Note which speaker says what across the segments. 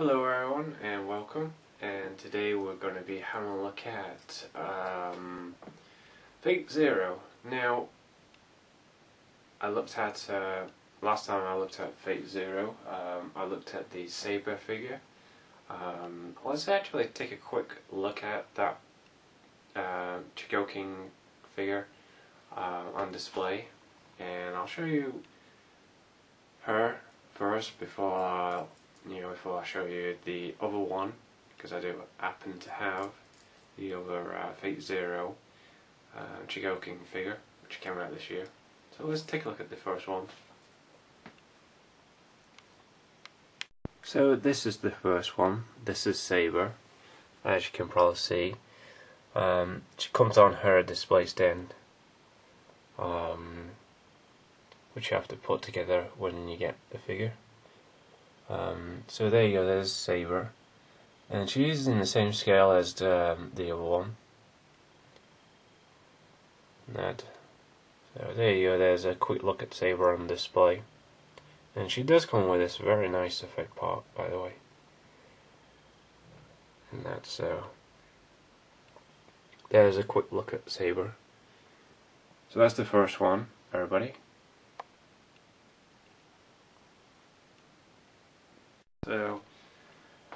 Speaker 1: Hello everyone and welcome, and today we're going to be having a look at Fate Zero. Now, I looked at, last time I looked at Fate Zero, I looked at the Saber figure. Let's actually take a quick look at that Chogokin figure on display, and I'll show you her first before I show you the other one, because I do happen to have the other Fate Zero Chogokin figure, which came out this year. So let's take a look at the first one. So this is the first one. This is Saber, as you can probably see. She comes on her display stand, which you have to put together when you get the figure. So there you go, there's Saber, and she's in the same scale as the other one. So there you go, there's a quick look at Saber on display, and she does come with this very nice effect part, by the way. And that's there's a quick look at Saber. So that's the first one, everybody. So,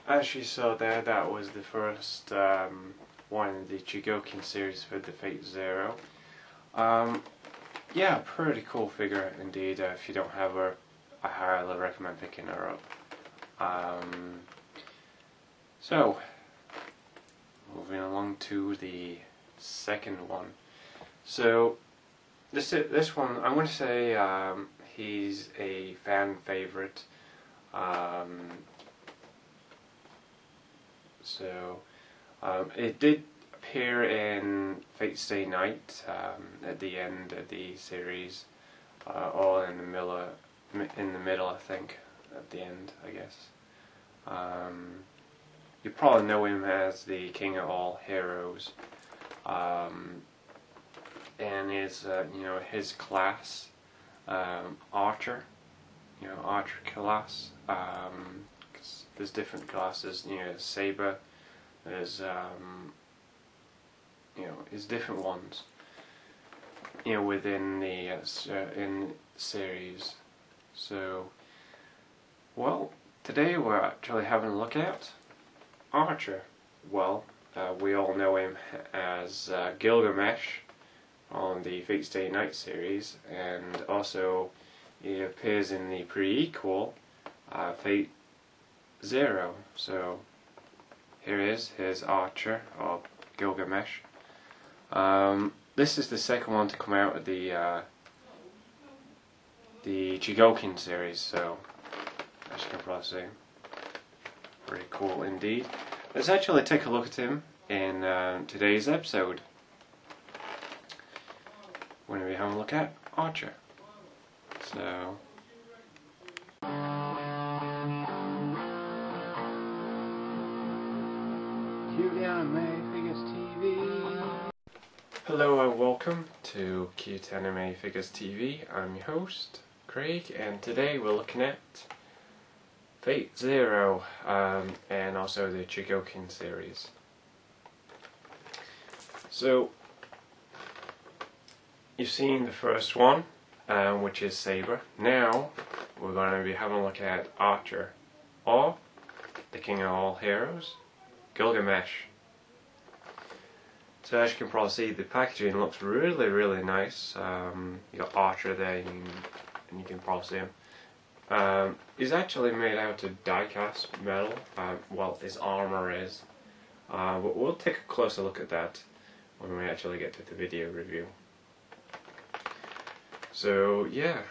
Speaker 1: as you saw there, that was the first one in the Chogokin series for the Fate Zero. Yeah, pretty cool figure indeed. If you don't have her, I highly recommend picking her up. So, moving along to the second one. So, this one, I'm going to say he's a fan favorite. It did appear in Fate Stay Night at the end of the series, or in the middle, I think, at the end, I guess. You probably know him as the King of all Heroes, and his class, Archer. Archer class. There's different classes. Saber. There's there's different ones. Within the in series. So, well, today we're actually having a look at Archer. Well, we all know him as Gilgamesh on the Fate Stay Night series, and also he appears in the prequel Fate Zero. So here is his Archer, or Gilgamesh. This is the second one to come out of the Chogokin series, so as you can probably see, pretty cool indeed. Let's actually take a look at him in today's episode. We're going to be having a look at Archer. So, CuteanimefiguresTV. Hello and welcome to CuteanimefiguresTV. I'm your host, Craig, and today we're looking at Fate Zero, and also the Chogokin series. So, you've seen the first one, which is Saber. Now we're going to be having a look at Archer, or the King of all Heroes, Gilgamesh. So as you can probably see, the packaging looks really nice. You got Archer there, and you can probably see him. He's actually made out of die-cast metal. Well, his armor is. But we'll take a closer look at that when we actually get to the video review. So yeah,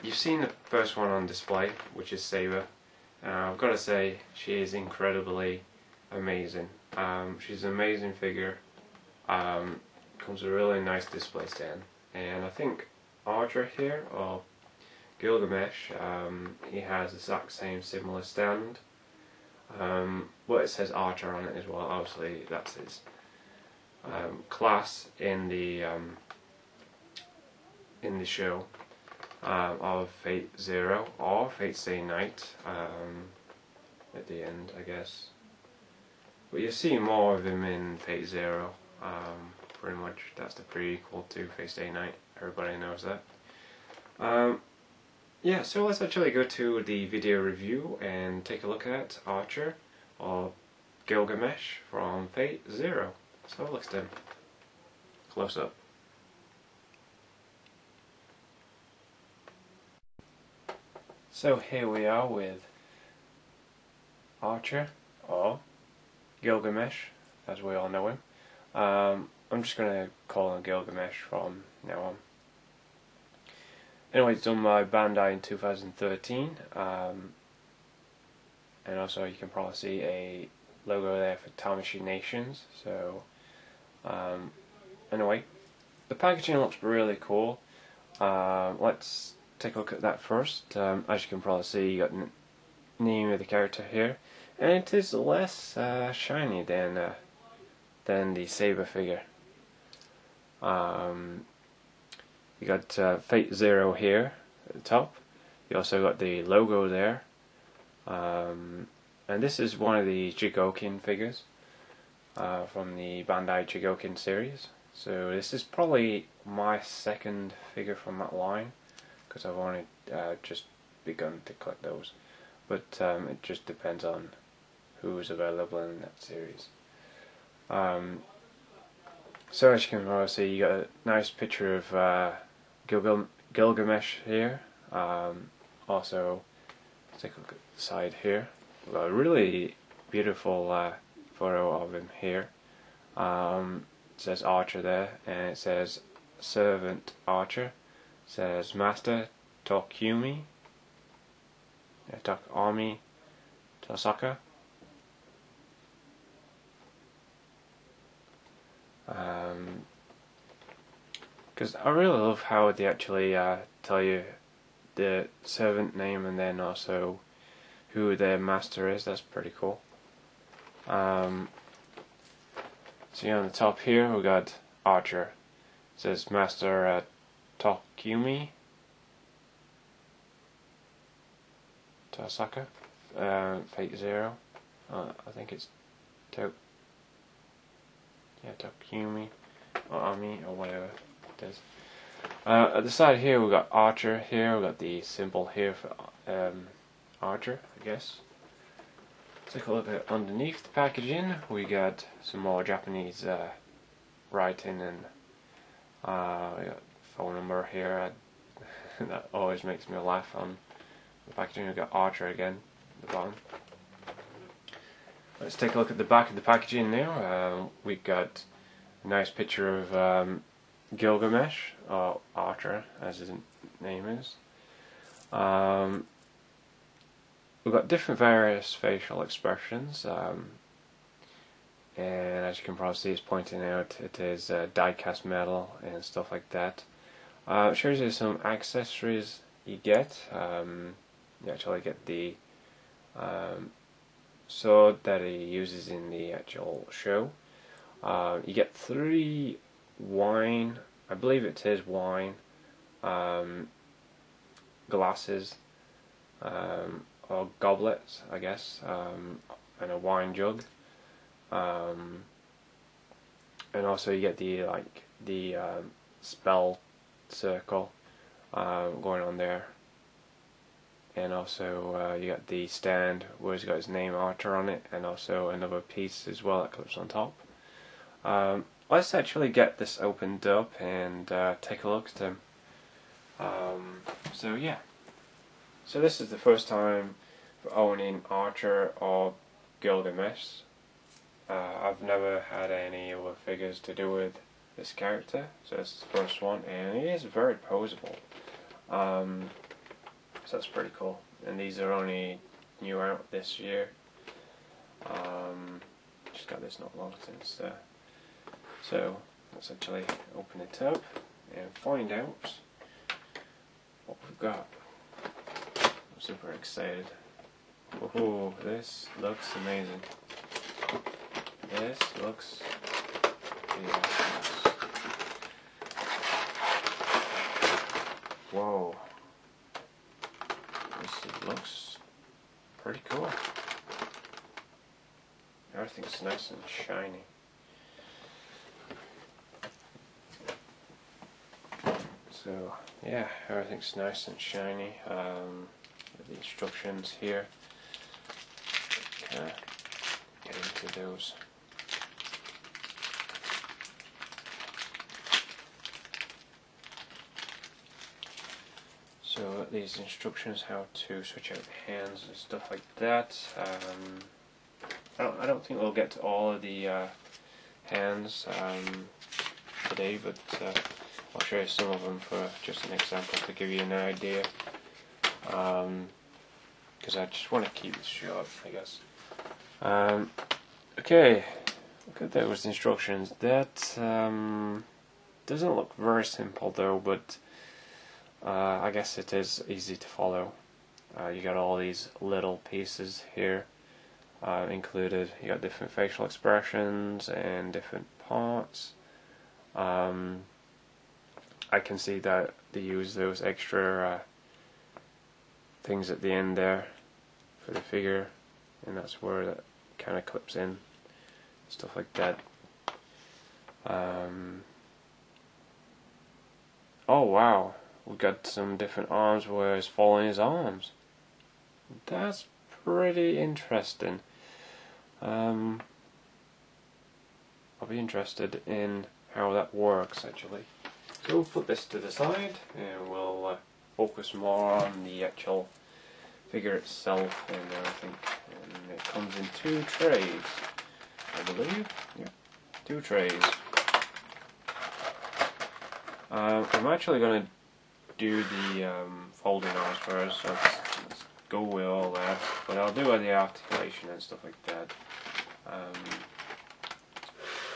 Speaker 1: you've seen the first one on display, which is Saber. I've got to say, she is incredibly amazing. She's an amazing figure. Comes with a really nice display stand, and I think Archer here, or Gilgamesh, he has the exact same similar stand. But it says Archer on it as well. Obviously, that's his class in the show of Fate Zero or Fate Stay Night. at the end, I guess. But you see more of him in Fate Zero. Pretty much that's the prequel to Fate Stay Night. Everybody knows that. Yeah, so let's actually go to the video review and take a look at Archer, or Gilgamesh from Fate Zero. So let's do close up. So here we are with Archer, or Gilgamesh, as we all know him. I'm just going to call him Gilgamesh from now on. Anyway, it's done by Bandai in 2013, and also you can probably see a logo there for Tamashii Nations. So anyway, the packaging looks really cool. Let's take a look at that first. As you can probably see, you got the name of the character here, and it is less shiny than the Saber figure. You got Fate Zero here at the top. You also got the logo there, and this is one of the Chogokin figures from the Bandai Chogokin series. So this is probably my second figure from that line, because I've only just begun to collect those, but it just depends on who's available in that series. So as you can probably see, you got a nice picture of Gilgamesh here. Also, take a look at the side here. We've got a really beautiful photo of him here. It says Archer there, and it says Servant Archer. It says Master Tokumi, Army Tosaka. Because I really love how they actually tell you the servant name and then also who their master is. That's pretty cool. See on the top here we got Archer. It says Master Tokumi Tosaka, Fate Zero. I think it's Tokumi or Ami or whatever it is. At the side here we got Archer here. We got the symbol here for Archer, I guess. Take a look at underneath the packaging. We got some more Japanese writing, and we got phone number here. That always makes me laugh. On the packaging we got Archer again at the bottom. Let's take a look at the back of the packaging now. We got a nice picture of Gilgamesh, or Archer as his name is. We've got different various facial expressions, and as you can probably see, it's pointing out it is die-cast metal and stuff like that. It shows you some accessories you get. You actually get the sword that he uses in the actual show. You get 3 wine, I believe it is wine, glasses, or goblets, I guess, and a wine jug, and also you get the spell circle going on there, and also you got the stand where he's got his name Archer on it, and also another piece as well that clips on top. Let's actually get this opened up and take a look at him. So yeah, so this is the first time for owning Archer or Gilgamesh. I've never had any other figures to do with this character, so it's the first one, and he is very posable. So that's pretty cool, and these are only new out this year. Just got this not long since. So let's actually open it up and find out what we've got. I'm super excited. Oh, this looks amazing. This looks ridiculous. Whoa. This looks pretty cool. everything's nice and shiny. So yeah, everything's nice and shiny. The instructions here, kind of get into those. So these instructions, how to switch out the hands and stuff like that. I don't think we'll get to all of the hands today, but I'll show you some of them for just an example to give you an idea. Because I just want to keep this short, I guess. Okay, look at those instructions. That doesn't look very simple though, but I guess it is easy to follow. You got all these little pieces here included. You got different facial expressions and different parts. I can see that they use those extra things at the end there for the figure, and that's where that kind of clips in, stuff like that. Oh wow, we've got some different arms where he's following his arms. That's pretty interesting. I'll be interested in how that works actually. So we'll put this to the side and we'll focus more on the actual figure itself and everything. And it comes in 2 trays, I believe. Yeah, 2 trays. I'm actually going to do the folding arms first, so let's go with all that. But I'll do the articulation and stuff like that.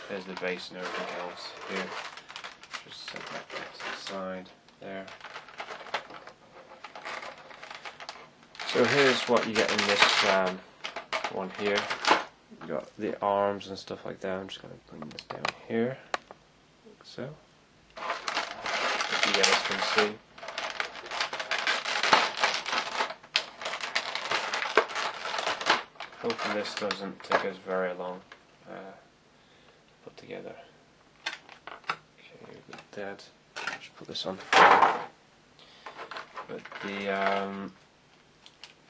Speaker 1: There's the base and everything else here. Just set that to the side there. So here's what you get in this one here. You got the arms and stuff like that. I'm just going to bring this down here, like so. You guys can see. Hopefully this doesn't take us very long to put together. Okay, with that, just put this on the floor. But the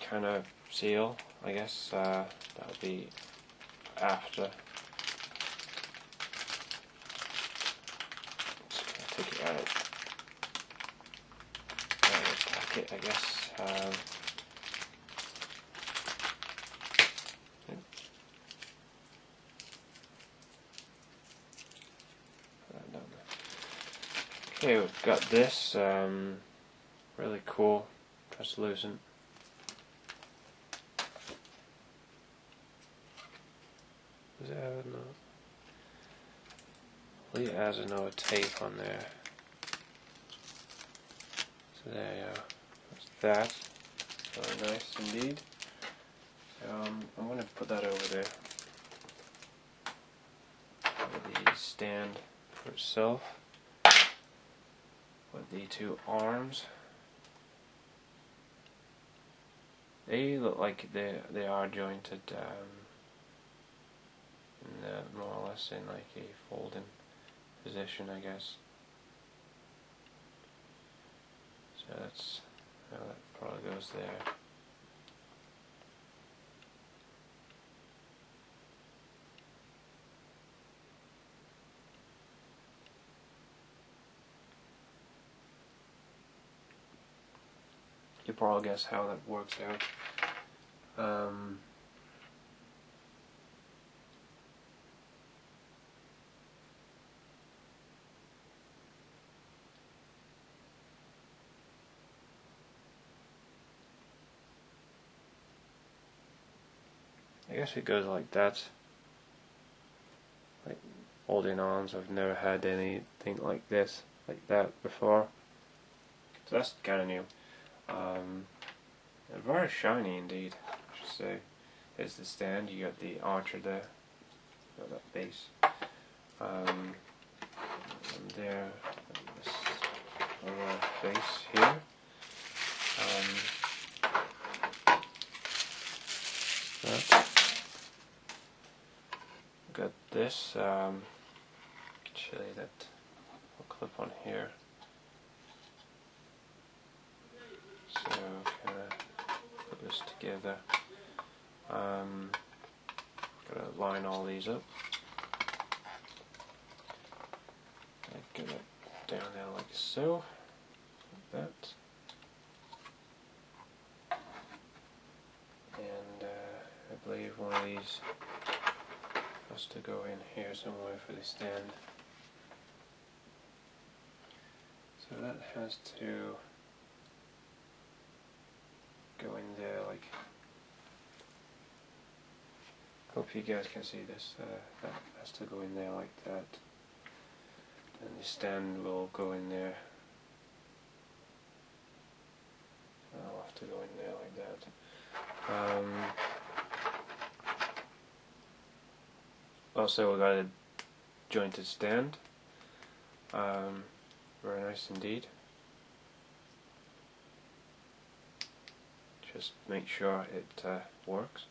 Speaker 1: kind of seal, I guess, that'll be after. Just gonna take it out. Packet, I guess. Okay, we've got this really cool, translucent. Does it have no? I believe it has another tape on there. So there you go. That's that. Very nice indeed. I'm going to put that over there. The stand for itself. With the 2 arms. They look like they are jointed more or less in like a folding position, I guess. So that's how that probably goes there. You probably guess how that works out. I guess it goes like that. Like folding arms. I've never had anything like this, like that before. So that's kind of new. Very shiny indeed, I should say. There's the stand, you got the archer there, got that base. And there, this other base here. That. got this actually that will clip on here. So kind of put this together. Gotta line all these up. Get it down there like so, like that. And I believe one of these has to go in here somewhere for the stand. So that has to go in there like. Hope you guys can see this. That has to go in there like that. And the stand will go in there. I'll have to go in there like that. Also, we got a jointed stand. Very nice indeed. Just make sure it works.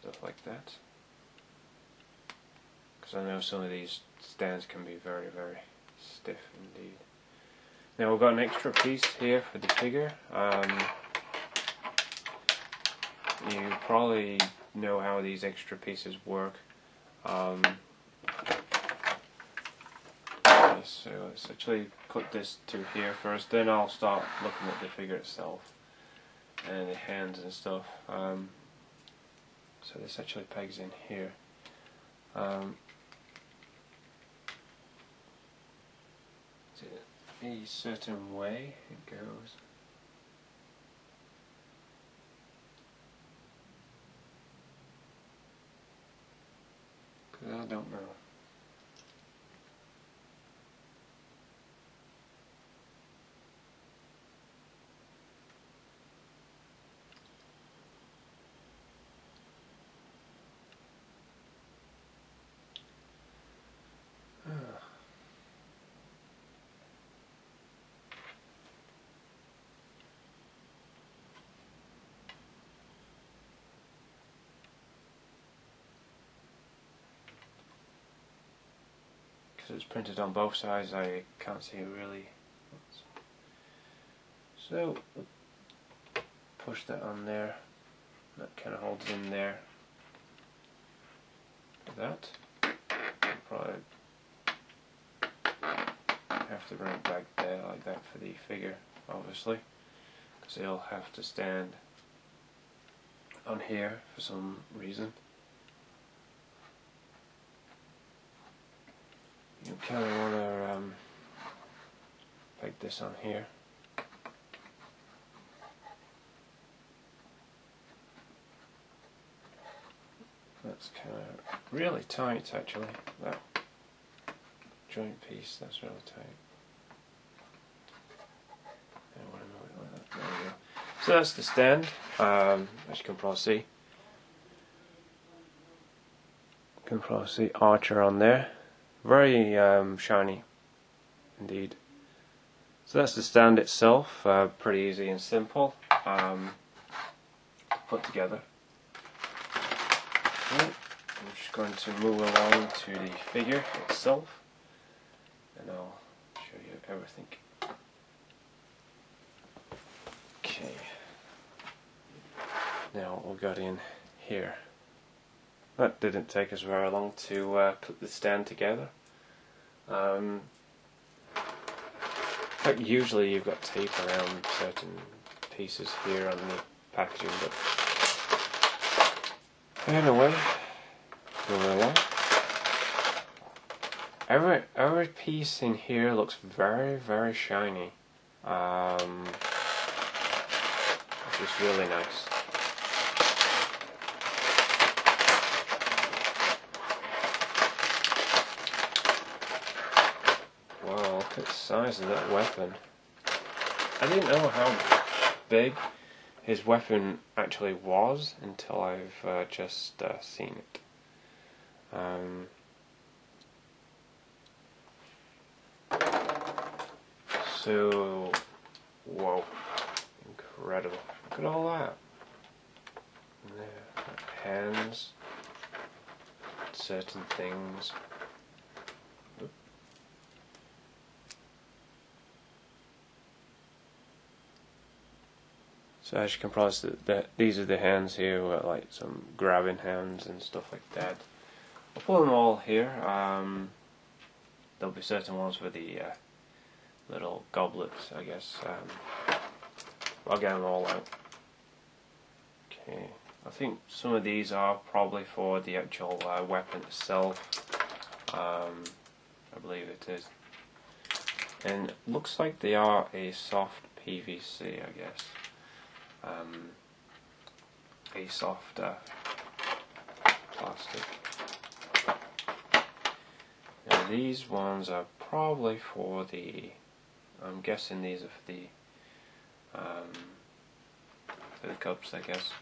Speaker 1: Stuff like that. Because I know some of these stands can be very, very stiff indeed. Now we've got an extra piece here for the figure. You probably know how these extra pieces work. So let's actually put this to here first, then I'll start looking at the figure itself and the hands and stuff. So this actually pegs in here. A certain way it goes. Because I don't know. Because it's printed on both sides, I can't see it really. So push that on there. That kind of holds in there. Like that. I'll probably have to bring it back there like that for the figure, obviously, because it'll have to stand on here for some reason. You kind of want to peg this on here. That's kind of really tight actually, that joint piece, that's really tight. I want to move it like that. There we go. So that's the stand, as you can probably see. You can probably see Archer on there. Very shiny indeed. So that's the stand itself, pretty easy and simple put together. Okay. I'm just going to move along to the figure itself and I'll show you everything. Okay. Now what we've got in here. That didn't take us very long to put the stand together. In fact, usually you've got tape around certain pieces here on the packaging, but anyway, moving along. Every piece in here looks very, very shiny. Which is really nice. Look at the size of that weapon. I didn't know how big his weapon actually was until I've just seen it. So, whoa, incredible. Look at all that. hands, certain things. So as you can probably see, these are the hands here, like some grabbing hands and stuff like that. I'll put them all here. There'll be certain ones for the little goblets, I guess. I'll get them all out. Okay, I think some of these are probably for the actual weapon itself. I believe it is. And it looks like they are a soft PVC, I guess. A soft plastic. Now these ones are probably for the, I'm guessing these are for the cups, I guess.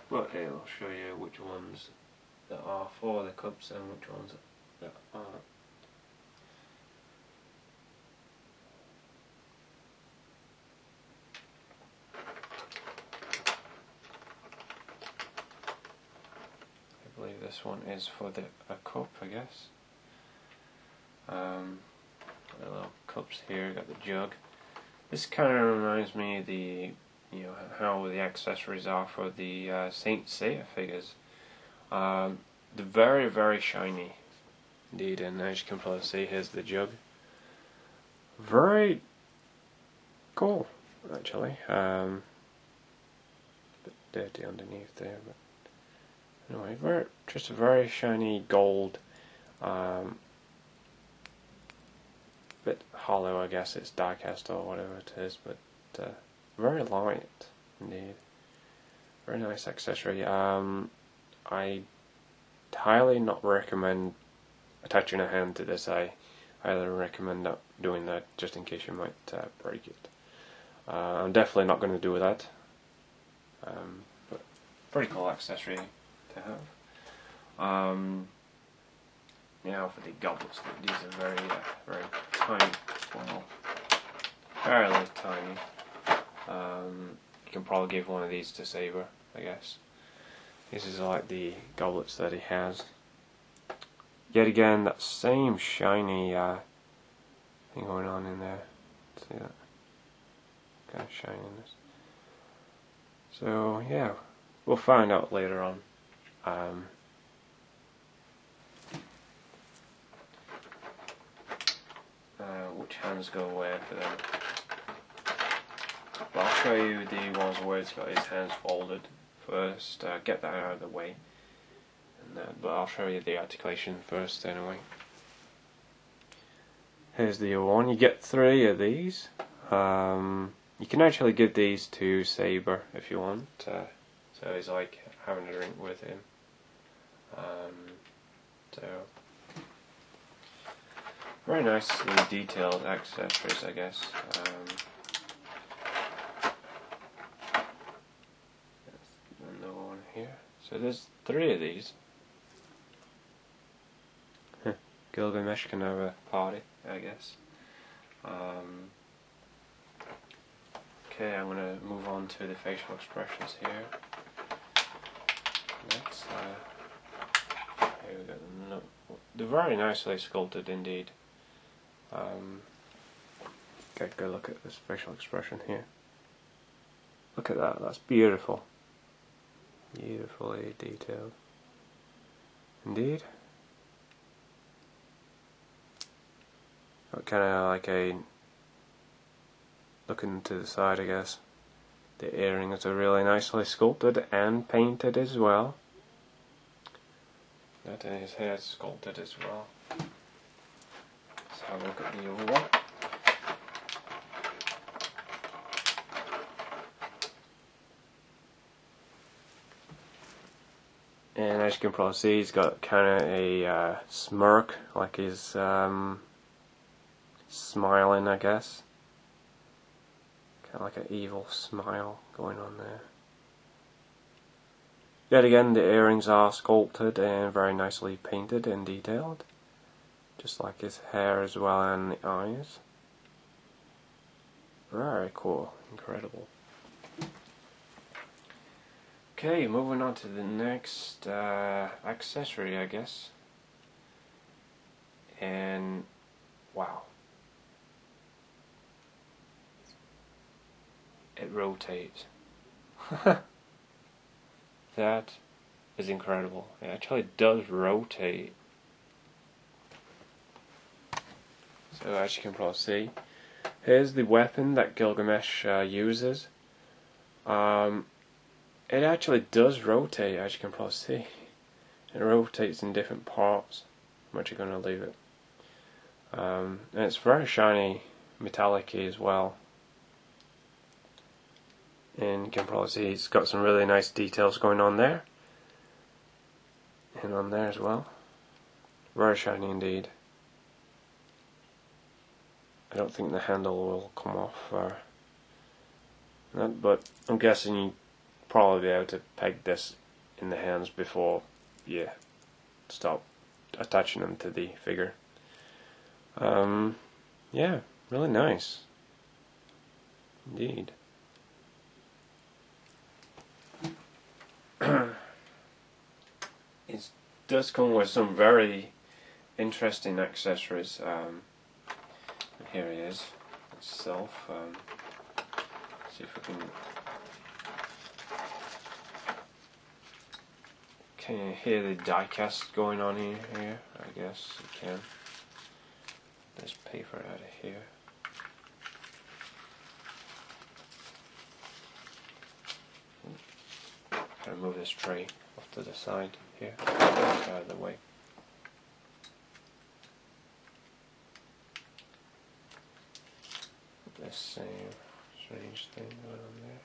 Speaker 1: But here I'll show you which ones that are for the cups and which ones that aren't. I believe this one is for a cup, I guess. The little cups here, got the jug. This kind of reminds me of the, how the accessories are for the Saint Seiya figures. They're very, very shiny indeed, and as you can probably see, here's the jug. Very cool, actually. A bit dirty underneath there, but anyway, just a very shiny gold. Bit hollow, I guess it's die-cast or whatever it is, but very light indeed. Very nice accessory. I highly not recommend attaching a hand to this. I highly recommend not doing that, just in case you might break it. I'm definitely not going to do that. But pretty cool accessory to have. Now for the goblets, these are very, very tiny. Well, fairly tiny. You can probably give one of these to Saber, I guess. This is like the goblets that he has. Yet again, that same shiny thing going on in there. See that? Kind of shininess. So yeah, we'll find out later on. Which hands go where for them. But I'll show you the ones where it's got his hands folded first, get that out of the way. But I'll show you the articulation first anyway. Here's the other one. You get 3 of these. You can actually give these to Saber if you want. So he's like having a drink with him. So very nicely detailed accessories, I guess. Another one here. So there's 3 of these. Gilgamesh can have a party, I guess. Okay, I'm going to move on to the facial expressions here. Next, here we go. They're very nicely sculpted indeed. Okay, go look at this facial expression here. Look at that, that's beautiful. Beautifully detailed. Indeed. Kind of like a looking to the side, I guess. The earrings are really nicely sculpted and painted as well. That in his hair is sculpted as well. Let's have a look at the other one. And as you can probably see, he's got kind of a smirk, like he's smiling, I guess. Kind of like an evil smile going on there. Yet again, the earrings are sculpted and very nicely painted and detailed. Just like his hair as well and the eyes. Very cool. Incredible. Okay, moving on to the next accessory, I guess. And wow, it rotates. That is incredible. It actually does rotate. So as you can probably see, here's the weapon that Gilgamesh uses. It actually does rotate, as you can probably see. It rotates in different parts. I'm actually going to leave it. And it's very shiny, metallic-y as well. And you can probably see it's got some really nice details going on there. And on there as well. Very shiny indeed. I don't think the handle will come off that, but I'm guessing you probably be able to peg this in the hands before you stop attaching them to the figure. Yeah, really nice indeed. It does come with some very interesting accessories. Here he is itself. See if we can you hear the die cast going on here? I guess you can. Let's paper out of here. Gotta move this tray off to the side here, out of the way. This same strange thing going on there.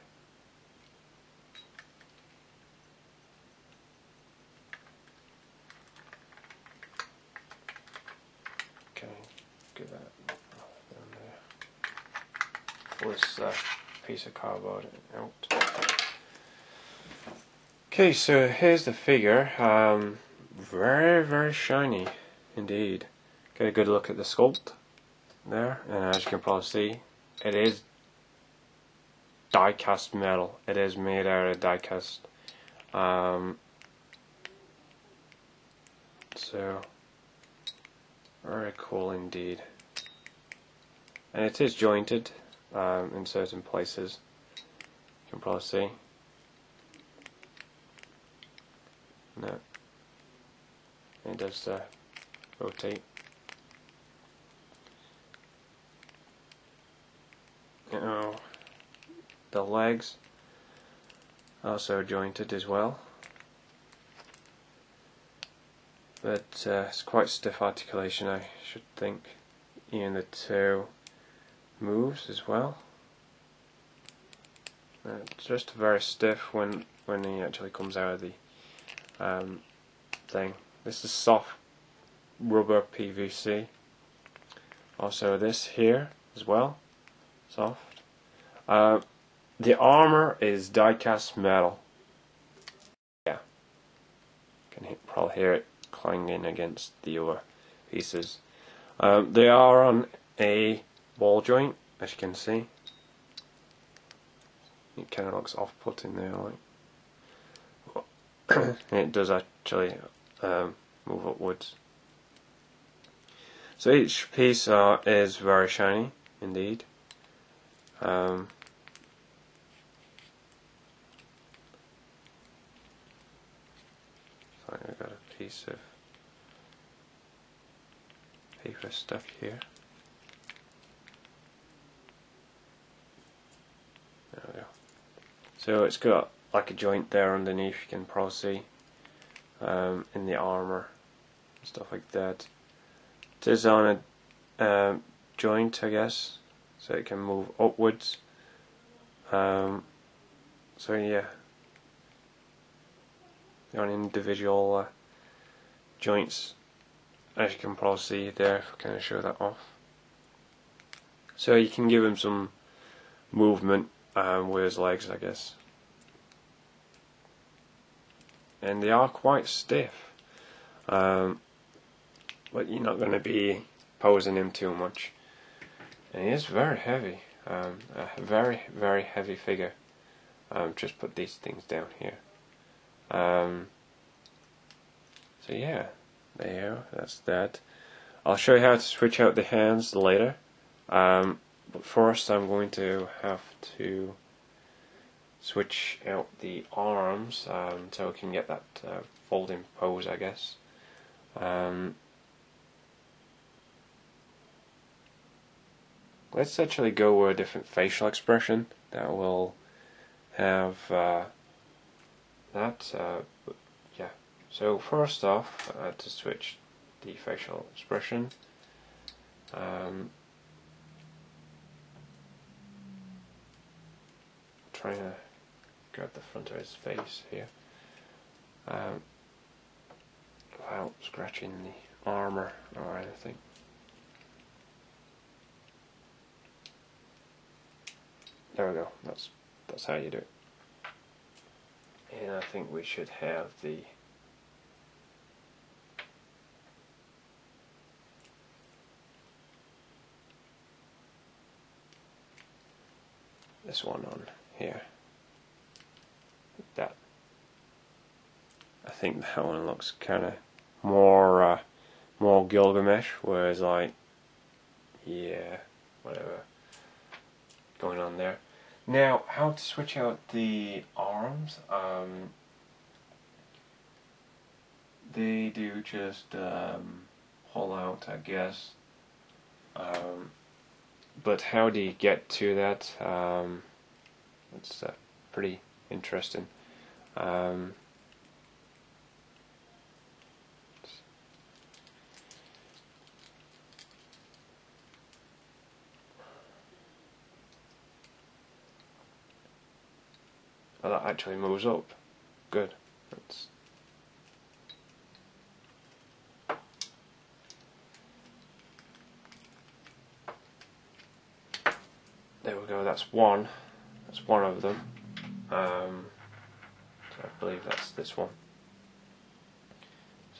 Speaker 1: Okay, get that down there. Pull this piece of cardboard out. Okay, so here's the figure. Very shiny indeed. Get a good look at the sculpt there, and as you can probably see, it is die-cast metal. It is made out of die-cast. So very cool indeed. And it is jointed in certain places. You can probably see. No, it does rotate. The legs also jointed as well, but it's quite stiff articulation, I should think. Even the toe moves as well. It's just very stiff when he actually comes out of the thing. This is soft rubber PVC. Also this here as well, soft. The armor is die-cast metal. Yeah, can probably hear it clanging against the other pieces. They are on a ball joint, as you can see. It kind of looks off-putting there, like. And it does actually move upwards. So each piece is very shiny indeed. I've got a piece of paper stuck here. There we go. So it's got like a joint there underneath, you can probably see, in the armor and stuff like that. It is on a joint, I guess, so it can move upwards. So yeah, on individual joints, as you can probably see there, if I kind of show that off. So you can give him some movement with his legs, I guess. And they are quite stiff, but you're not going to be posing him too much. And he is very heavy, a very heavy figure. Just put these things down here. So yeah, there you go, that's that. I'll show you how to switch out the hands later, but first I'm going to have to switch out the arms so we can get that folding pose, I guess. Let's actually go with a different facial expression that will have that. Yeah. So first off, to switch the facial expression, trying to grab the front of his face here without scratching the armor or anything. There we go. That's how you do it. And I think we should have this one on here. That. I think that one looks kind of more Gilgamesh, whereas yeah, whatever going on there. Now, how to switch out the arms? They do just pull out, I guess. But how do you get to that? It's pretty interesting. Oh, that actually moves up. Good. There we go. That's one. That's one of them. So I believe that's this one.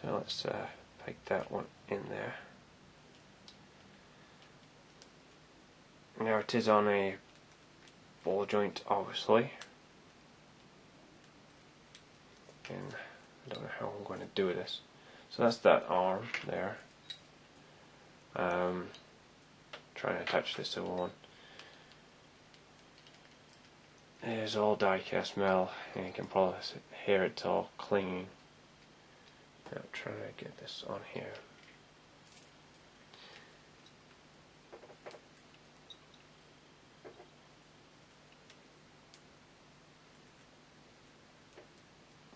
Speaker 1: So let's pick that one in there. Now it is on a ball joint, obviously. And I don't know how I'm going to do this. So that's that arm there. Trying to attach this other one. It is all die-cast metal, and you can probably hear it all clinging. Now trying to get this on here.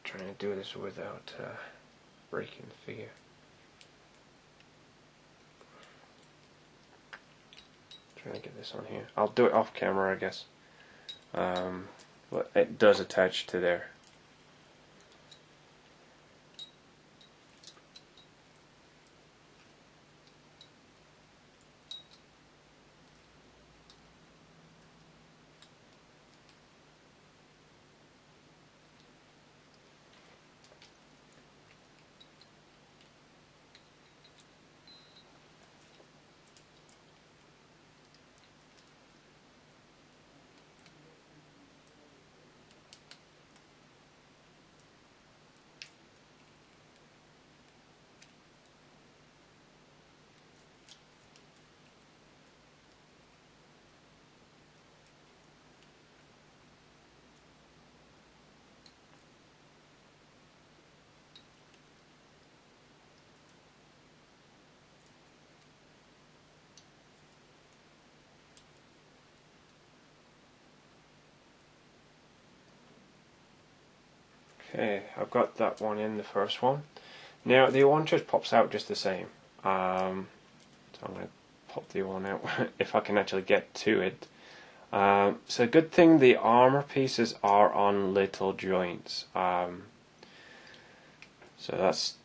Speaker 1: Trying to do this without breaking the figure. Trying to get this on here. I'll do it off camera, I guess. But it does attach to there. Okay, I've got that one in, the first one. Now the one just pops out just the same. So I'm going to pop the one out if I can actually get to it. So good thing the armor pieces are on little joints. So that's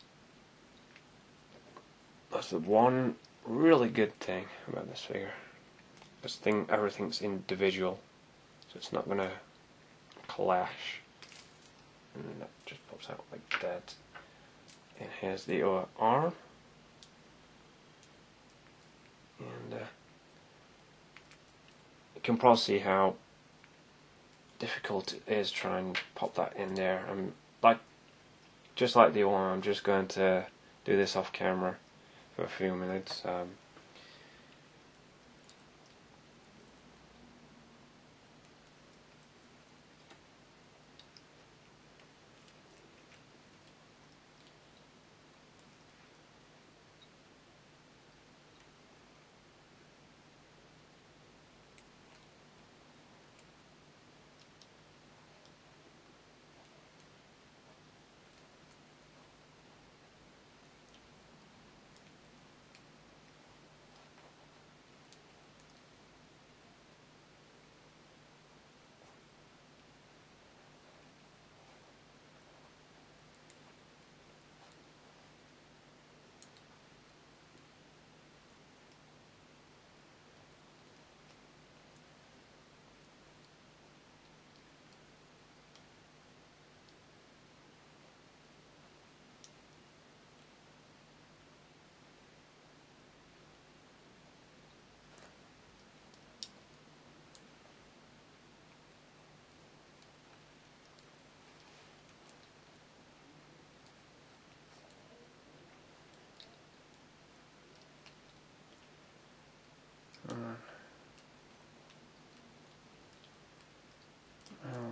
Speaker 1: the one really good thing about this figure. This thing, everything's individual, so it's not going to clash. And that just pops out like that. And here's the arm. And you can probably see how difficult it is trying to pop that in there. Like just like the other one, I'm just going to do this off camera for a few minutes.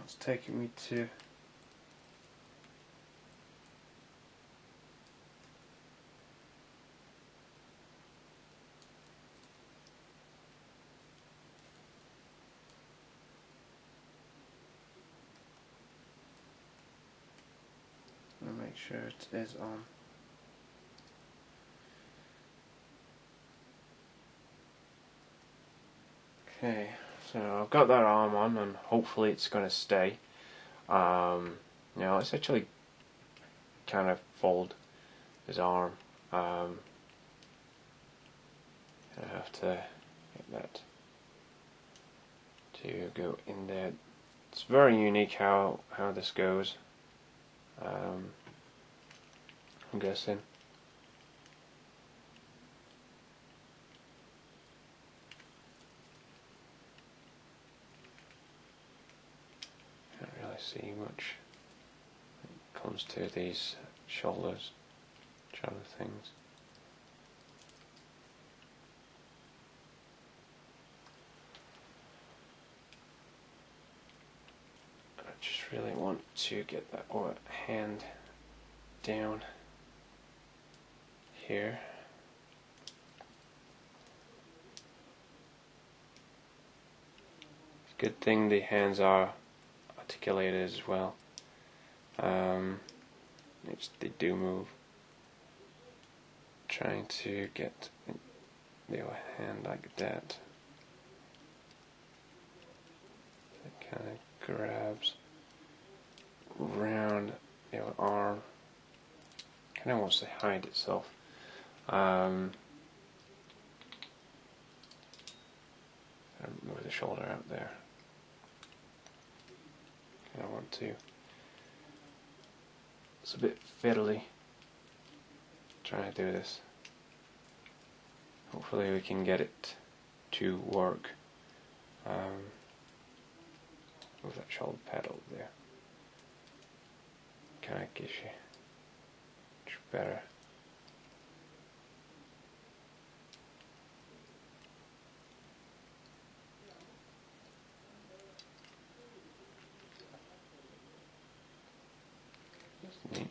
Speaker 1: It's taking me to make sure it is on. Okay, so I've got that arm on, and hopefully it's going to stay. Now let's actually kind of fold his arm. I have to get that to go in there. It's very unique how this goes. I'm guessing. Can't really see much when it comes to these shoulders, shoulder things. I just really want to get that hand down here. It's a good thing the hands are articulated as well. They do move. Trying to get the other hand like that. It kind of grabs around the other arm. Kind of wants to hide itself. Move the shoulder out there. Kind of want to. It's a bit fiddly trying to do this. Hopefully we can get it to work. Move that shoulder pad over there. Kind of gives you much better. That's neat.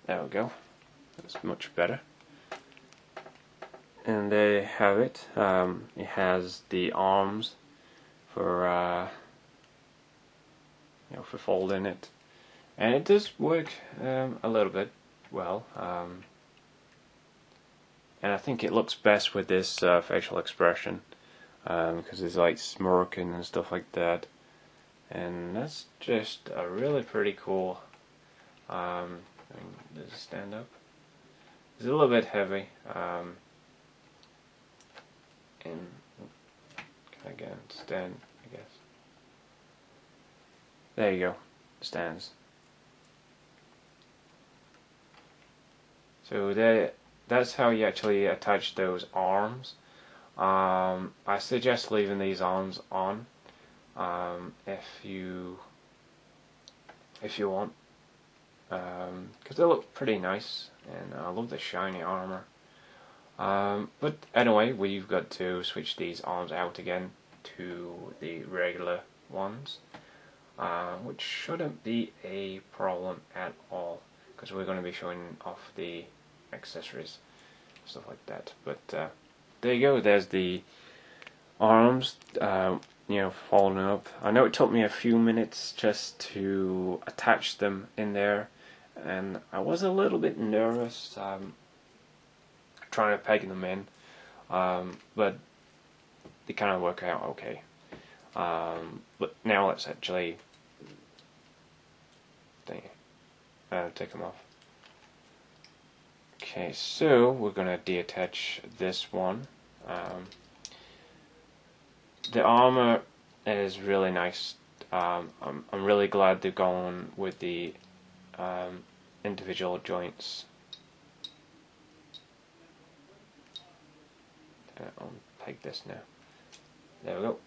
Speaker 1: There we go. That's much better. And there you have it. It has the arms for for folding it, and it does work a little bit well. And I think it looks best with this facial expression because it's like smirking and stuff like that. And that's just a really pretty cool. Does it stand up? It's a little bit heavy. And again, stand, I guess. There you go, stands. So there that's how you actually attach those arms. I suggest leaving these arms on if you want, because they look pretty nice, and I love the shiny armor. But anyway, we've got to switch these arms out again to the regular ones, which shouldn't be a problem at all, because we're going to be showing off the accessories, stuff like that. But there you go, there's the arms, folding up. I know it took me a few minutes just to attach them in there, and I was a little bit nervous trying to peg them in, but they kind of work out okay. But now let's actually take them off. Okay, so we're going to deattach this one. The armor is really nice. I'm really glad they've gone with the individual joints. I'll peg this now. There we go.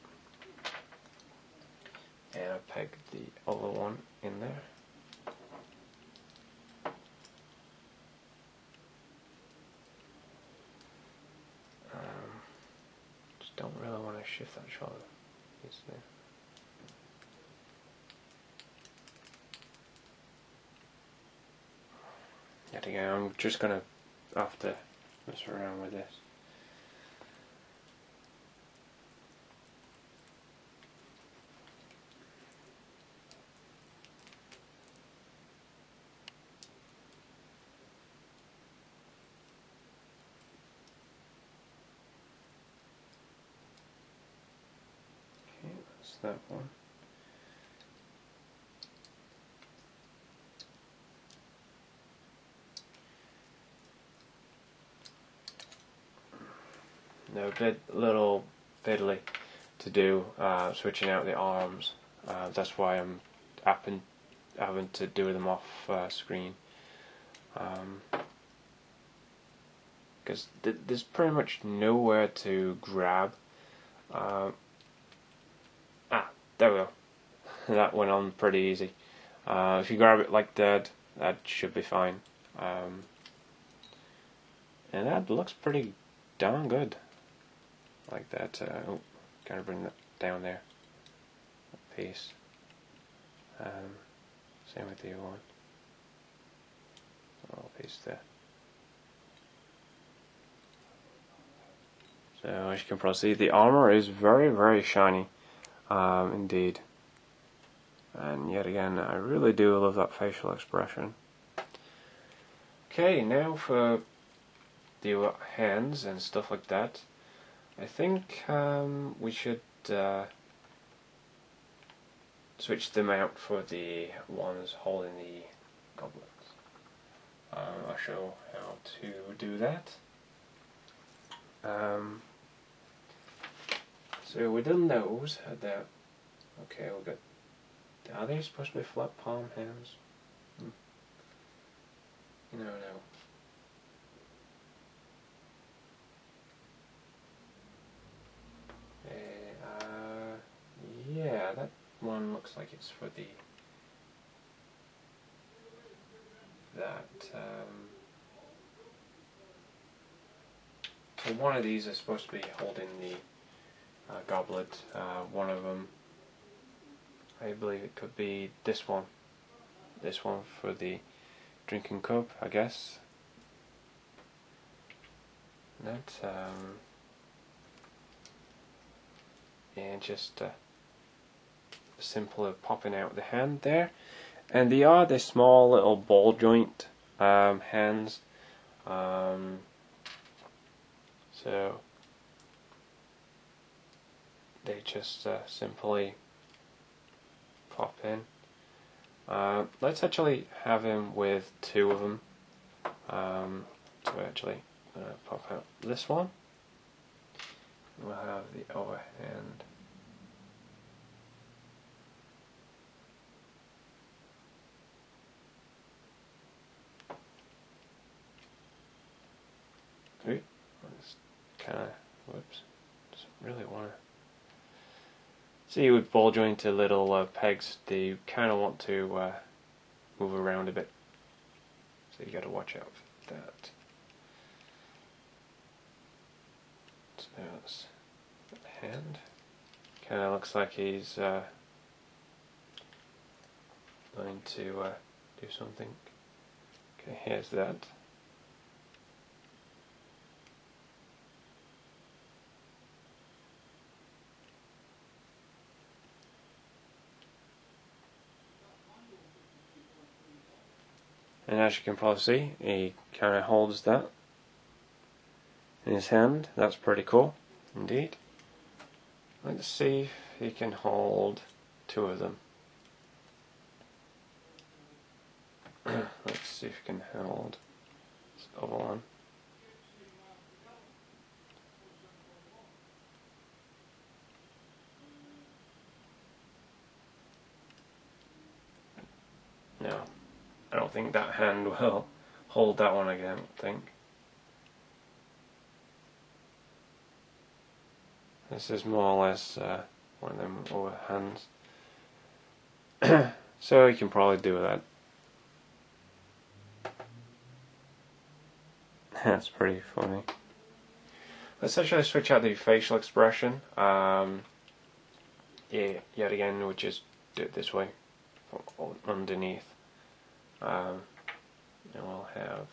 Speaker 1: And I peg the other one in there. Just don't really want to shift that shoulder. It's there. Yet again, I'm just gonna have to mess around with this. That one. No, little fiddly to do, switching out the arms. That's why I'm having to do them off screen. Because there's pretty much nowhere to grab. There we go. That went on pretty easy. If you grab it like that, that should be fine. And that looks pretty darn good. Like that. Oh, gotta bring that down there. That piece. Same with the other one. Little piece there. So as you can probably see, the armor is very, very shiny. Indeed. And yet again, I really do love that facial expression. Okay, now for the hands and stuff like that. I think we should switch them out for the ones holding the goblets. I'll show how to do that. So we done those. Okay, we got. Are they supposed to be flat palm hands? No. Yeah, that one looks like it's for so one of these is supposed to be holding the goblet. One of them, I believe it could be this one for the drinking cup, I guess. That and just simply popping out the hand there, and they are the small little ball joint hands. So they just simply pop in. Let's actually have him with two of them. So actually pop out this one. We'll have the other hand. kind of, whoops, doesn't really want to. See, with ball jointed little pegs, they kind of want to move around a bit, so you got to watch out for that. So that's the hand. Kind of looks like he's going to do something. Okay, here's that. And as you can probably see, he kind of holds that in his hand. That's pretty cool, indeed. Let's see if he can hold two of them. Let's see if he can hold this other one. No, I don't think that hand will hold that one again, I think. This is more or less one of them over hands. So you can probably do that. That's pretty funny. Let's actually switch out the facial expression. Yeah, yet again, we'll just do it this way, from underneath. And we'll have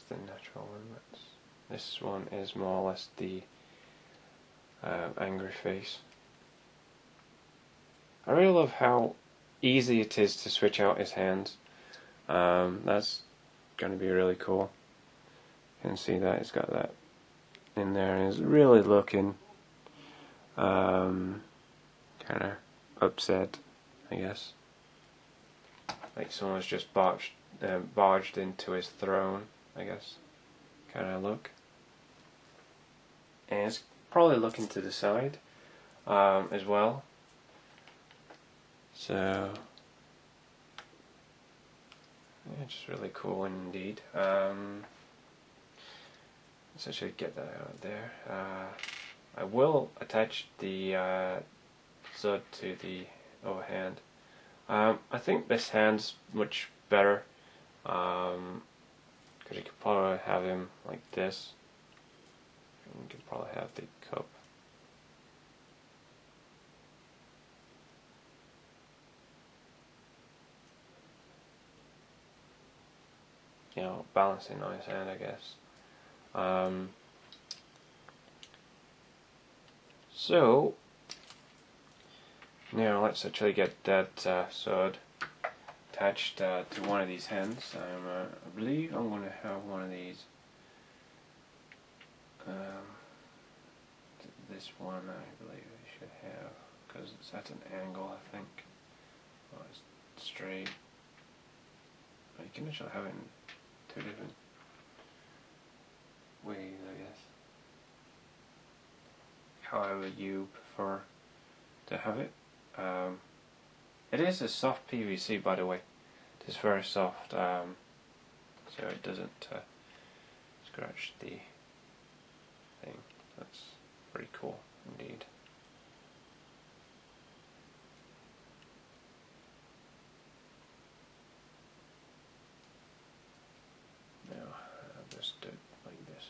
Speaker 1: the natural one. This one is more or less the angry face. I really love how easy it is to switch out his hands. That's going to be really cool. You can see that it's got that in there, and it's really looking kind of upset, I guess. Like someone's just barged into his throne, I guess. Kind of look. And it's probably looking to the side as well. So yeah, just really cool indeed. Let's actually get that out there. I will attach the Zud to the other hand. I think this hand's much better because you could probably have him like this. And you could probably have the cup. You know, balancing on his hand, I guess. So now let's actually get that sword attached to one of these hands. I believe I'm going to have one of these. This one I believe I should have, because it's at an angle, I think. Oh, it's straight. But you can actually have it in two different ways, I guess. However you prefer to have it. It is a soft PVC, by the way. It is very soft, so it doesn't scratch the thing. That's pretty cool indeed. Now I'll just do it like this.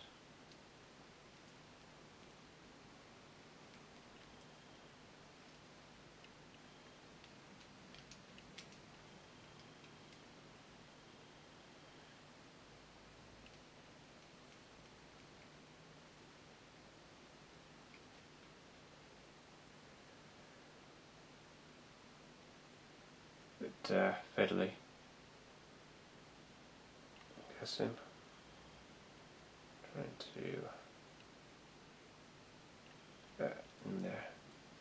Speaker 1: Fiddly. Guessing. Trying to do that in there.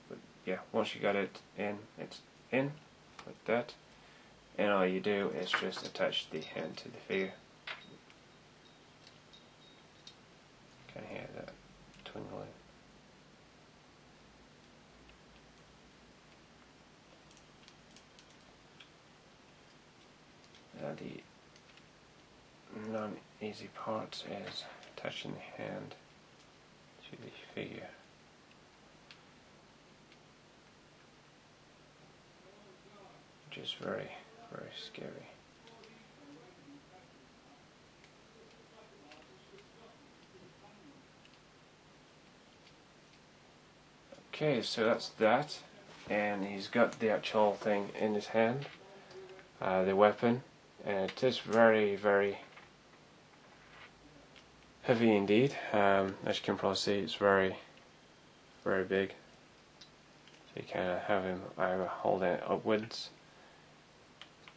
Speaker 1: But yeah, once you got it in, it's in like that. And all you do is just attach the hand to the figure. Can hear that twinkling. The non-easy part is attaching the hand to the figure. Which is very, very scary. Okay, so that's that, and he's got the actual thing in his hand, the weapon, and it is very, very heavy indeed. As you can probably see, it's very, very big. So you kind of have him either holding it upwards,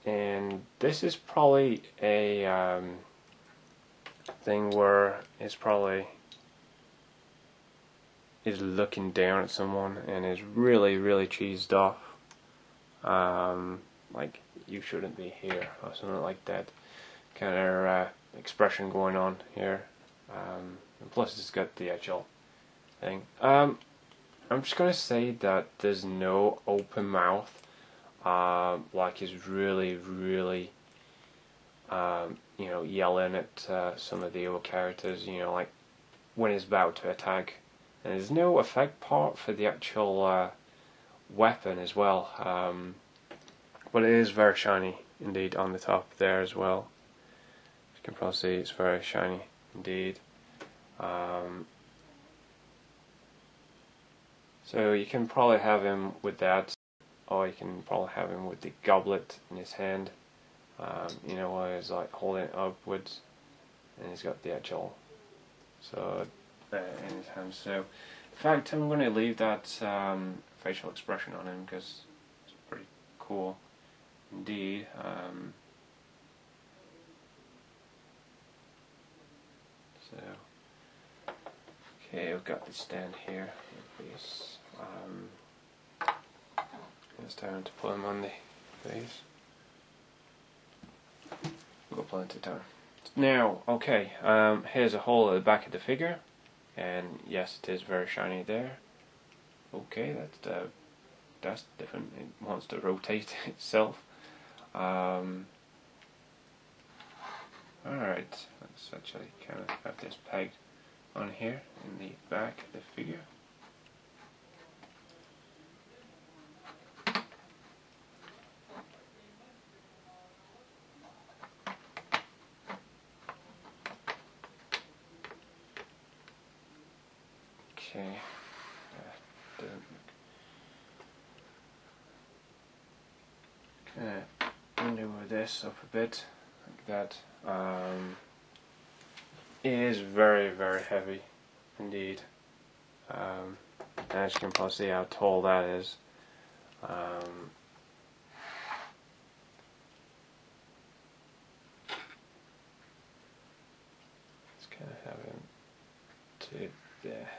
Speaker 1: and this is probably a thing where it's probably is looking down at someone and is really, really cheesed off. Like, you shouldn't be here, or something like that kind of expression going on here. And plus it's got the actual thing. I'm just gonna say that there's no open mouth, like he's really, really you know, yelling at some of the other characters, you know, like when he's about to attack. And there's no effect part for the actual weapon as well, but it is very shiny indeed on the top there as well. You can probably see it's very shiny indeed. So you can probably have him with that, or you can probably have him with the goblet in his hand. You know, where he's like holding it upwards, and he's got the actual sword in his hand. So, in fact, I'm going to leave that facial expression on him because it's pretty cool indeed. So, okay, we've got the stand here with this. It's time to put him on the face. We've got plenty of time. Now, okay, here's a hole at the back of the figure, and yes, it is very shiny there. Okay, that's different. It wants to rotate itself. Alright, let's actually kind of have this pegged on here in the back of the figure. Okay, maneuver this up a bit like that. It is very, very heavy indeed. As you can probably see how tall that is. Let's kind of have him to there.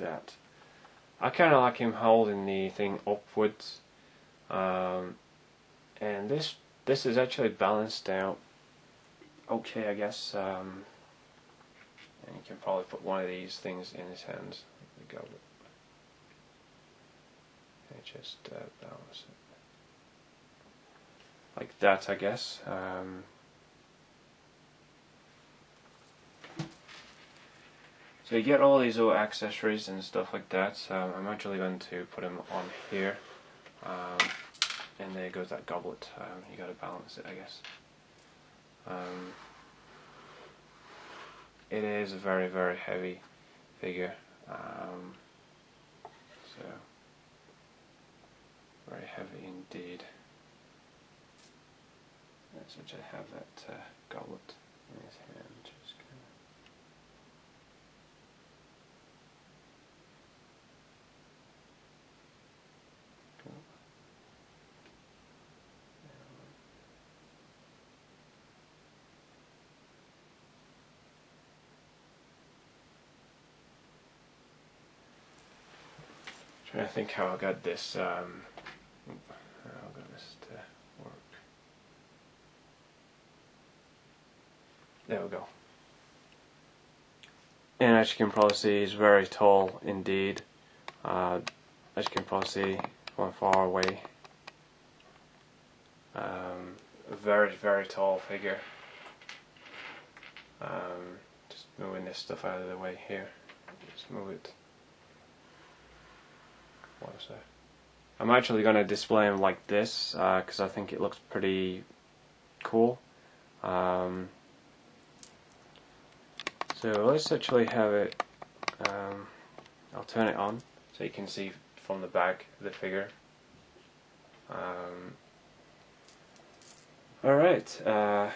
Speaker 1: That. I kind of like him holding the thing upwards, and this is actually balanced out okay, I guess. And you can probably put one of these things in his hands. There we go. And just balance it like that, I guess. So you get all these little accessories and stuff like that. So I'm actually going to put them on here, and there goes that goblet. You got to balance it, I guess. It is a very, very heavy figure. So very heavy indeed. Let's actually have that goblet in his hand. Just kind of. Trying to think how I got this. How I got this to work. There we go. And as you can probably see, he's very tall indeed. As you can probably see from far away. A very, very tall figure. Just moving this stuff out of the way here. Just move it. What's that? I'm actually going to display him like this because I think it looks pretty cool. So let's actually have it. I'll turn it on so you can see from the back of the figure. Alright, yeah,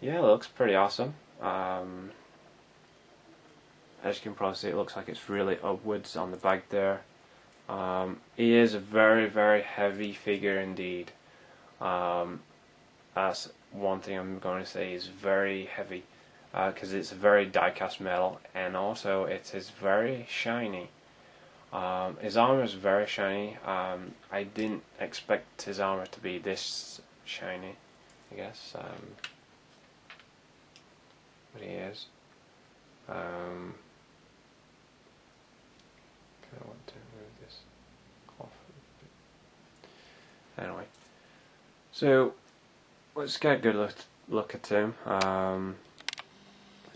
Speaker 1: it looks pretty awesome. As you can probably see, it looks like it's really upwards on the back there. He is a very, very heavy figure indeed. That's one thing I'm going to say, is very heavy, because it's a very die-cast metal, and also it is very shiny. His armor is very shiny. I didn't expect his armor to be this shiny, I guess, but he is. I want to move this off a bit. Anyway, so let's get a good look at him, the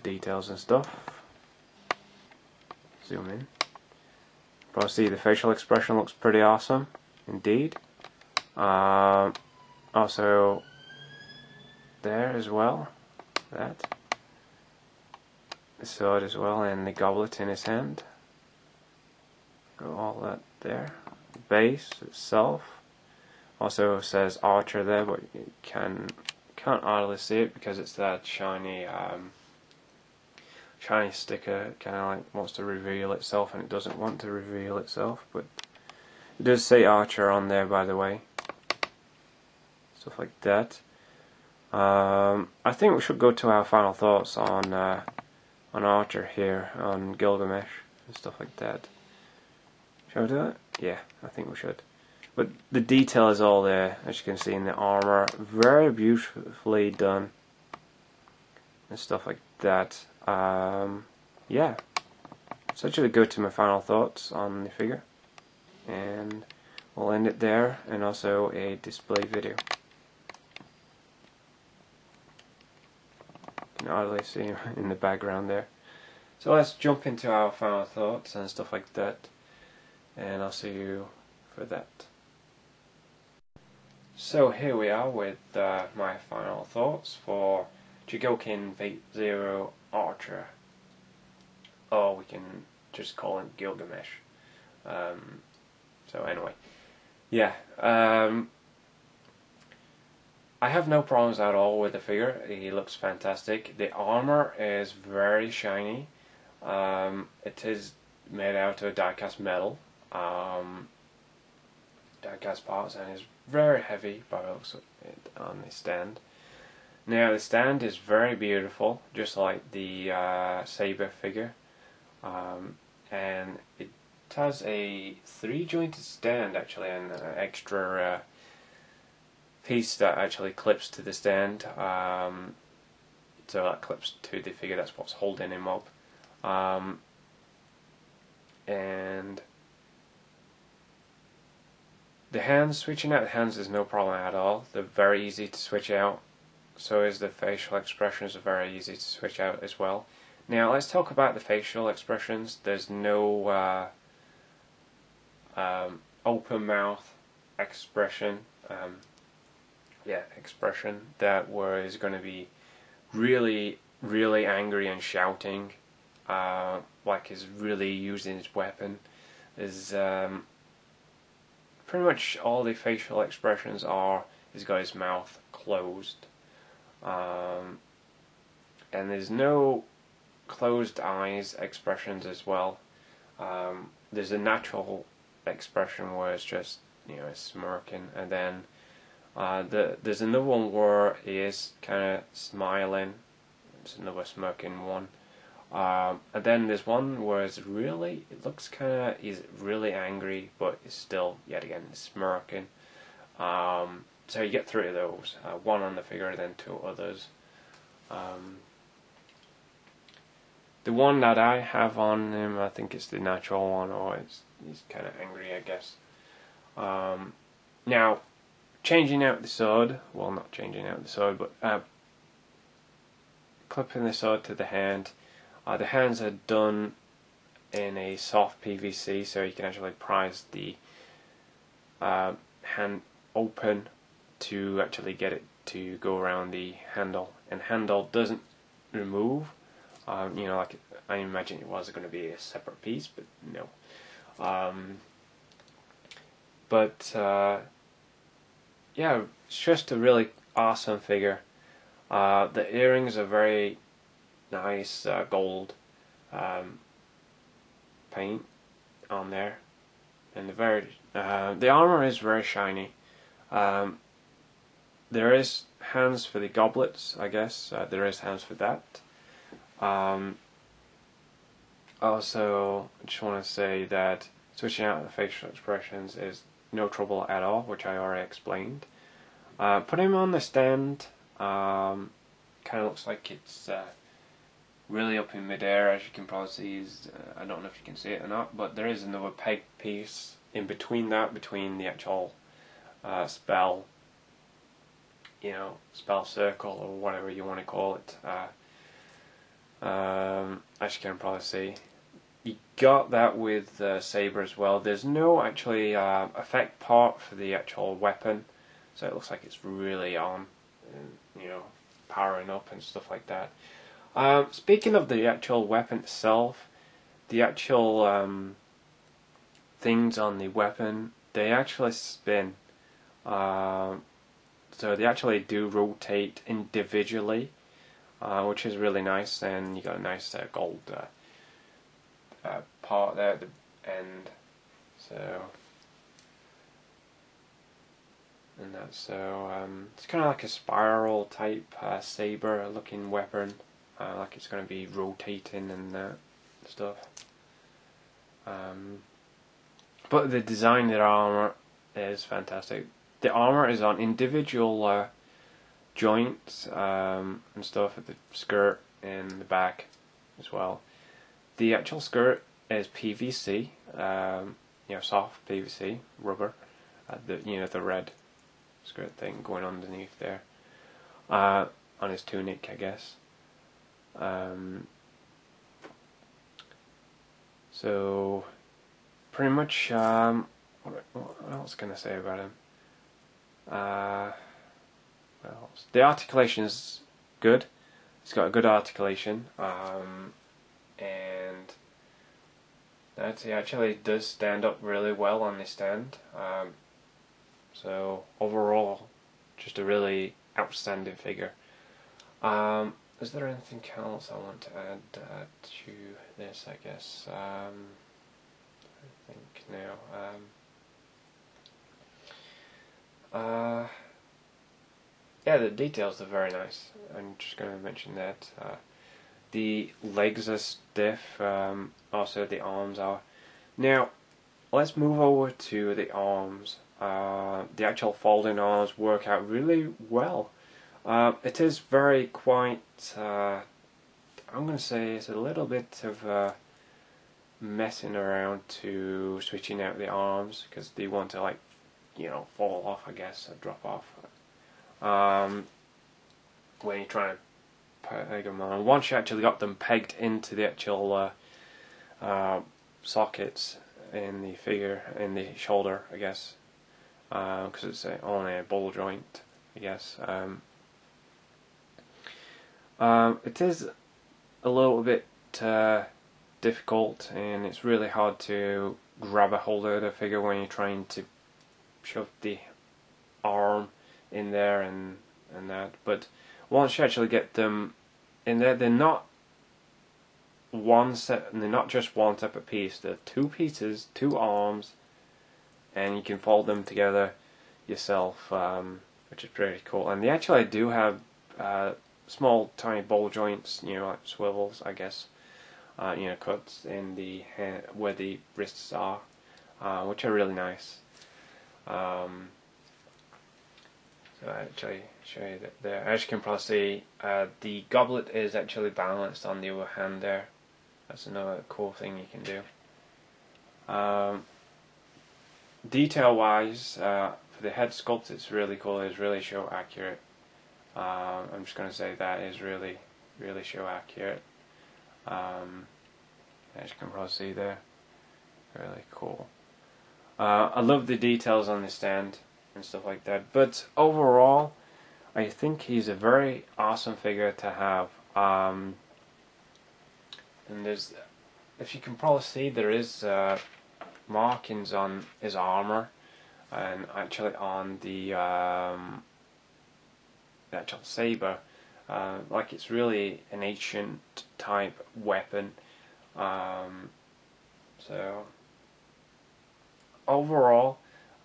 Speaker 1: details and stuff. Zoom in. Probably see the facial expression looks pretty awesome indeed. Also there as well, that the sword as well, and the goblet in his hand. Got all that there. The base itself also says Archer there, but you can't hardly see it because it's that shiny shiny sticker. Kind of like wants to reveal itself, and it doesn't want to reveal itself. But it does say Archer on there, by the way. Stuff like that. I think we should go to our final thoughts on Archer here, on Gilgamesh and stuff like that. Shall we do it? Yeah, I think we should. But the detail is all there, as you can see in the armor. Very beautifully done and stuff like that. Yeah. So actually go to my final thoughts on the figure, and we'll end it there, and also a display video. You can hardly see him in the background there. So let's jump into our final thoughts and stuff like that, and I'll see you for that. So here we are with my final thoughts for Chogokin V0 Archer, or we can just call him Gilgamesh. So anyway, yeah, I have no problems at all with the figure. He looks fantastic. The armor is very shiny. It is made out of die-cast metal, die-cast parts, and is very heavy by the looks of it on the stand. Now the stand is very beautiful, just like the Saber figure, and it has a 3-jointed stand actually, and an extra piece that actually clips to the stand, so that clips to the figure. That's what's holding him up, and the hands, switching out the hands is no problem at all. They're very easy to switch out. So is the facial expressions, are very easy to switch out as well. Now let's talk about the facial expressions. There's no open mouth expression. Expression that was going to be really, really angry and shouting, like he's really using his weapon. Is pretty much all the facial expressions are. He's got his mouth closed, and there's no closed eyes expressions as well. There's a natural expression where it's just, it's smirking, and then there's another one where he is kind of smiling. It's another smirking one. And then there's one where it looks kind of, he's really angry, but he's still, yet again, smirking. So you get 3 of those, one on the figure, then 2 others. The one that I have on him, I think it's the natural one, or he's kind of angry, I guess. Now, changing out the sword, well, not changing out the sword, but clipping the sword to the hand. The hands are done in a soft PVC, so you can actually prise the hand open to actually get it to go around the handle, and handle doesn't remove. You know, like I imagine it was going to be a separate piece, but no. Yeah, it's just a really awesome figure. The earrings are very nice gold paint on there, and the armor is very shiny. There is hands for the goblets, I guess. There is hands for that. Also, I just want to say that switching out the facial expressions is no trouble at all, which I already explained. Put him on the stand. Kind of looks like it's really up in midair, as you can probably see. I don't know if you can see it or not, but there is another peg piece in between that, between the actual spell, you know, spell circle or whatever you want to call it. As you can probably see, you got that with Saber as well. There's no actually effect part for the actual weapon, so it looks like it's really on, and, you know, powering up and stuff like that. Speaking of the actual weapon itself, the actual things on the weapon, they actually spin. So they actually do rotate individually, which is really nice, and you got a nice gold part there at the end. So, and that's it's kind of like a spiral type saber looking weapon, like it's going to be rotating and stuff. But the design of the armor is fantastic. The armor is on individual joints and stuff at the skirt and the back as well. The actual skirt is PVC, you know, soft PVC rubber. You know, the red skirt thing going underneath there on his tunic, I guess. So pretty much, what else can I say about him? The articulation is good. It's got a good articulation, and he actually does stand up really well on this stand. So overall, just a really outstanding figure. Is there anything else I want to add to this? I guess I think now. Yeah, the details are very nice. I'm just going to mention that. The legs are stiff, also the arms are. Now, let's move over to the arms. The actual folding arms work out really well. It is very quite, I'm going to say it's a little bit of messing around to switching out the arms, because they want to, like, you know, fall off, I guess, or drop off. When you're trying to peg them on. Once you actually got them pegged into the actual sockets in the figure, in the shoulder, I guess, because it's only a ball joint, I guess. It is a little bit difficult, and it's really hard to grab a hold of the figure when you're trying to shove the arm in there and that. But once you actually get them in there, they're not just one separate piece. They're two pieces, two arms, and you can fold them together yourself, which is pretty cool. And they actually do have small, tiny ball joints, you know, like swivels, I guess, you know, cuts in the hand where the wrists are, which are really nice. So I actually show you that there. As you can probably see, the goblet is actually balanced on the other hand there. That's another cool thing you can do. Detail wise, for the head sculpt, it's really cool. It's really show accurate. I'm just going to say that is really show accurate. As you can probably see there, really cool. I love the details on the stand and stuff like that. But overall, I think he's a very awesome figure to have. And there's, if you can probably see, there is markings on his armor, and actually on the actual saber, like it's really an ancient type weapon. So overall,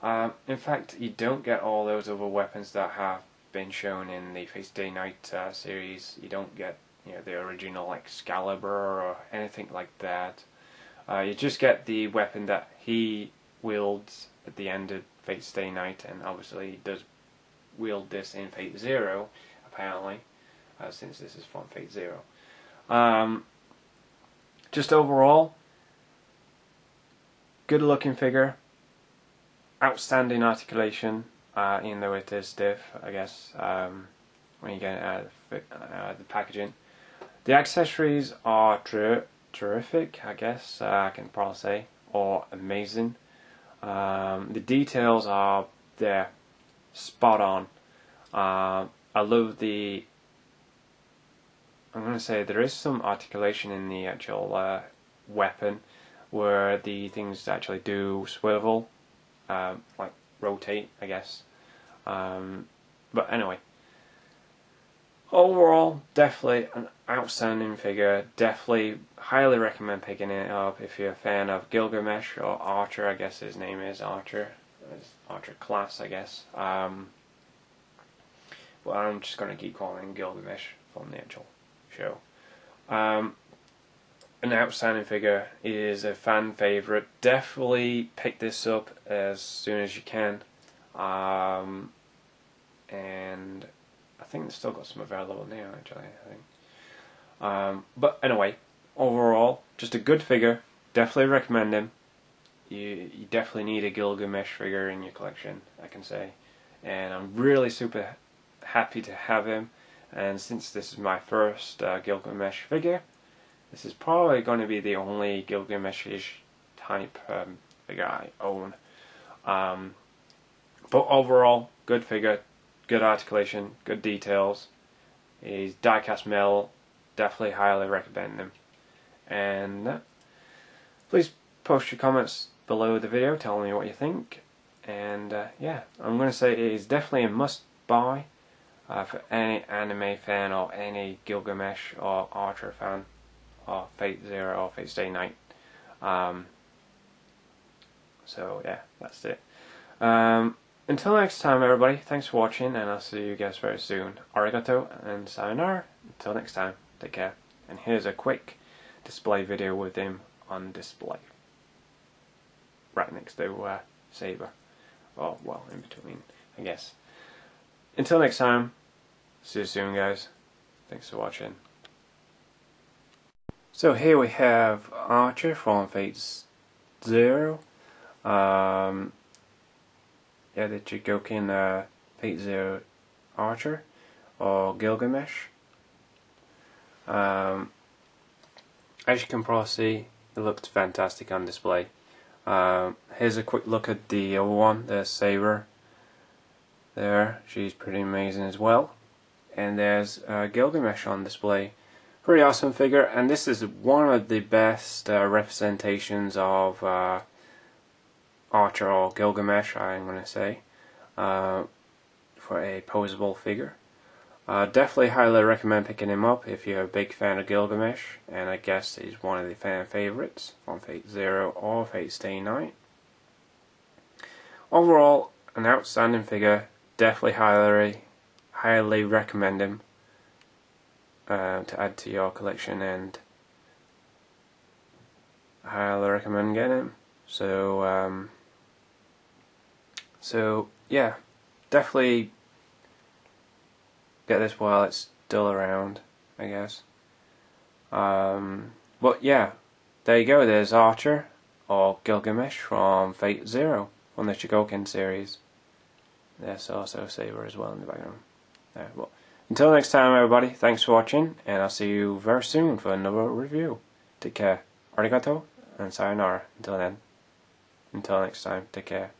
Speaker 1: in fact, you don't get all those other weapons that have been shown in the Fate Stay Night series. You don't get, you know, the original Excalibur or anything like that. You just get the weapon that he wields at the end of Fate Stay Night, and obviously he does wield this in Fate Zero, apparently, since this is from Fate Zero. Just overall, good looking figure, outstanding articulation, even though it is stiff, I guess, when you get it out of the packaging. The accessories are terrific, I guess, I can probably say, or amazing. The details are there, spot on. I love the, I'm going to say there is some articulation in the actual weapon, where the things actually do swivel, like rotate, I guess. But anyway, overall, definitely an outstanding figure. Definitely highly recommend picking it up if you're a fan of Gilgamesh, or Archer, I guess his name is Archer. It's Archer class, I guess. Well, I'm just going to keep calling him Gilgamesh from the actual show. An outstanding figure. It is a fan favourite. Definitely pick this up as soon as you can. And I think they've still got some available now, actually, I think. But anyway, overall, just a good figure. Definitely recommend him. You definitely need a Gilgamesh figure in your collection, I can say. And I'm really super happy to have him. And since this is my first Gilgamesh figure, this is probably going to be the only Gilgamesh-ish type figure I own. But overall, good figure, good articulation, good details. He's die-cast metal. Definitely highly recommend him. And please post your comments below the video telling me what you think. And yeah, I'm going to say it is definitely a must-buy for any anime fan, or any Gilgamesh or Archer fan, or Fate Zero or Fate Stay Night. So yeah, that's it. Until next time, everybody, thanks for watching, and I'll see you guys very soon. Arigato and sayonara. Until next time, take care. And here's a quick display video with him on display, right next to Saber. Oh, well, in between, I guess. Until next time, see you soon, guys. Thanks for watching. So here we have Archer from Fate Zero. Yeah, the Chogokin Fate Zero Archer, or Gilgamesh. As you can probably see, it looks fantastic on display. Here's a quick look at the other one, the Saber. There, she's pretty amazing as well. And there's Gilgamesh on display. Pretty awesome figure, and this is one of the best representations of Archer or Gilgamesh, I'm going to say, for a posable figure. Definitely highly recommend picking him up if you're a big fan of Gilgamesh, and I guess he's one of the fan favourites from Fate Zero or Fate Stay Night. Overall, an outstanding figure. Definitely highly recommend him to add to your collection, and I highly recommend getting him. So yeah, definitely get this while it's still around, I guess. But yeah, there you go. There's Archer or Gilgamesh from Fate Zero from the Chogokin series. There's also Saber as well in the background. Well, until next time, everybody, thanks for watching, and I'll see you very soon for another review. Take care. Arigato and sayonara. Until then. Until next time, take care.